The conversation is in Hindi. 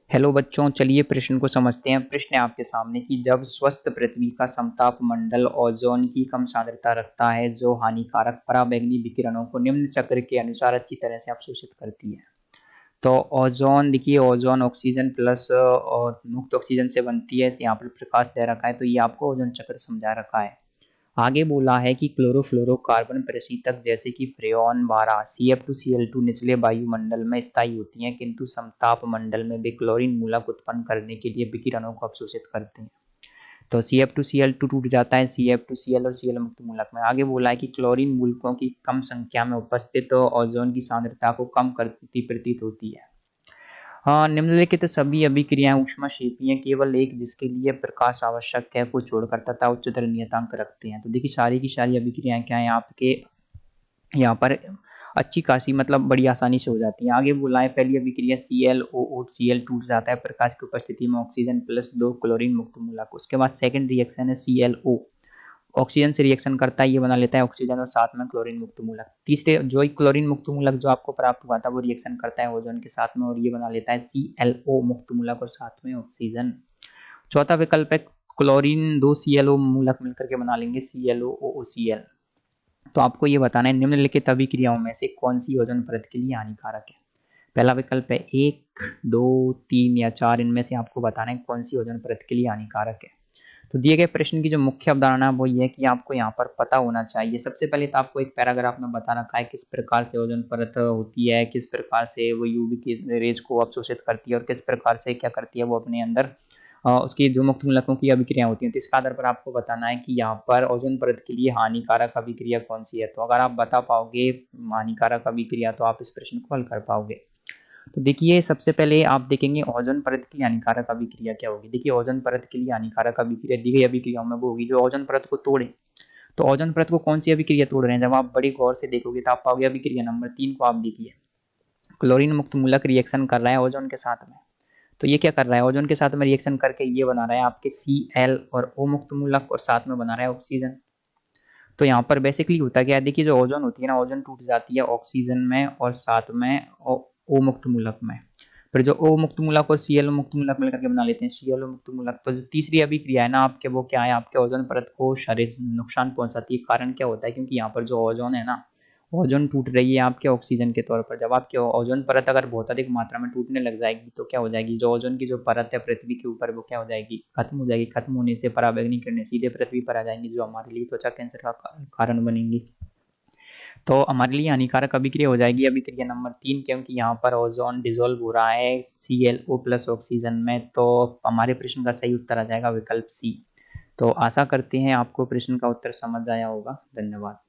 हेलो बच्चों, चलिए प्रश्न को समझते हैं। प्रश्न है आपके सामने कि जब स्वस्थ पृथ्वी का समताप मंडल ओजोन की कम सांद्रता रखता है जो हानिकारक पराबैंगनी विकिरणों को निम्न चक्र के अनुसार अच्छी तरह से अवशोषित करती है। तो ओजोन देखिए, ओजोन ऑक्सीजन प्लस और मुक्त ऑक्सीजन से बनती है। यहाँ पर प्रकाश दे रखा है, तो ये आपको ओजोन चक्र समझा रखा है। आगे बोला है कि क्लोरोफ्लोरोकार्बन परिशीतक जैसे कि फ्रेऑन, बारह, CF2Cl2 निचले वायुमंडल में स्थायी होती हैं, किंतु समताप मंडल में वे क्लोरीन मूलक उत्पन्न करने के लिए विकिरणों को अवशोषित करते हैं। तो CF2Cl2 टूट जाता है CF2Cl और Cl मुक्त मूलक में। आगे बोला है कि क्लोरीन मूलकों की कम संख्या में उपस्थित ओजोन की सांद्रता को कम करती प्रतीत होती है। हाँ, निम्नलिखित सभी अभिक्रियाएं ऊष्माक्षेपीय केवल एक जिसके लिए प्रकाश आवश्यक है को छोड़कर तथा उच्चतर नियतांक रखते हैं। तो देखिए सारी की सारी अभिक्रियाएं क्या है आपके यहाँ पर अच्छी खासी मतलब बड़ी आसानी से हो जाती है। आगे बोला है पहली अभिक्रिया ClOO टूट जाता है प्रकाश की उपस्थिति में ऑक्सीजन प्लस 2 क्लोरीन मुक्त मूलक। उसके बाद सेकंड रिएक्शन है ClO, ऑक्सीजन से रिएक्शन करता है, ये बना लेता है ऑक्सीजन और साथ में क्लोरीन मुक्त मूलक। तीसरे जो क्लोरीन मुक्त मूलक जो आपको प्राप्त हुआ था वो रिएक्शन करता है ओजोन के साथ में और ये बना लेता है ClO मुक्त मूलक और साथ में ऑक्सीजन। चौथा विकल्प है क्लोरीन 2 ClO मूलक मिलकर के बना लेंगे ClOOCl। तो आपको ये बताना है निम्नलिखित अभिक्रियाओं में से कौन सी ओजोन परत के लिए हानिकारक है। पहला विकल्प है 1, 2, 3 या 4, इनमें से आपको बताना है कौन सी ओजोन परत के लिए हानिकारक है। तो दिए गए प्रश्न की जो मुख्य अवधारणा वो ये है कि आपको यहाँ पर पता होना चाहिए। सबसे पहले तो आपको एक पैराग्राफ में बता रखा है किस प्रकार से ओजोन परत होती है, किस प्रकार से वो यूवी की रेज को अवशोषित करती है और किस प्रकार से क्या करती है वो अपने अंदर उसकी जो मुक्त मूलकों की अभिक्रिया होती है। तो इसका आधार पर आपको बताना है कि यहाँ पर ओजोन परत के लिए हानिकारक अभिक्रिया कौन सी है। तो अगर आप बता पाओगे हानिकारक अभिक्रिया तो आप इस प्रश्न को हल कर पाओगे। तो देखिए सबसे पहले आप देखेंगे ओजोन परत की हानिकारक अभिक्रिया क्या होगी। देखिए ओजोन परत के लिए हानिकारक अभिक्रिया दी गई अभिक्रियाओं में वो होगी जो ओजोन परत को तोड़े। तो ओजोन परत को कौन सी अभिक्रिया तोड़ रहे हैं, जब आप बड़ी गौर से देखोगे तो आप पाओगे अभिक्रिया नंबर 3 को। आप देखिए क्लोरीन मुक्त मूलक रिएक्शन कर रहा है ओजोन के साथ में। तो ये क्या कर रहा है, ओजोन के साथ में रिएक्शन करके ये बना रहा है आपके Cl और O मुक्त मूलक और साथ में बना रहा है ऑक्सीजन। तो यहाँ पर बेसिकली होता क्या है, देखिए जो ओजोन होती है ना, ओजोन टूट जाती है ऑक्सीजन में और साथ में O मुक्त मूलक में। फिर जो O मुक्त मूलक और Cl मुक्त मूलक मिलकर के बना लेते हैं Cl मुक्त मूलक। तो जो तीसरी अभिक्रिया है ना आपके, वो क्या है, आपके ओजोन परत को शरीर नुकसान पहुंचाती है। कारण क्या होता है, क्योंकि यहाँ पर जो ओजोन है ना, ओजोन टूट रही है आपके ऑक्सीजन के तौर पर। जब आपकी ओजोन परत अगर बहुत अधिक मात्रा में टूटने लग जाएगी तो क्या हो जाएगी, जो ओजोन की जो परत है पृथ्वी के ऊपर वो क्या हो जाएगी, खत्म हो जाएगी। खत्म होने से पराबैंगनी किरणें सीधे पृथ्वी पर आ जाएंगी जो हमारे लिए त्वचा कैंसर का कारण बनेंगी। तो हमारे लिए हानिकारक अभिक्रिया हो जाएगी अभिक्रिया नंबर 3, क्योंकि यहाँ पर ओजोन डिजोल्व हो रहा है ClO प्लस ऑक्सीजन में। तो हमारे प्रश्न का सही उत्तर आ जाएगा विकल्प C। तो आशा करते हैं आपको प्रश्न का उत्तर समझ आया होगा। धन्यवाद।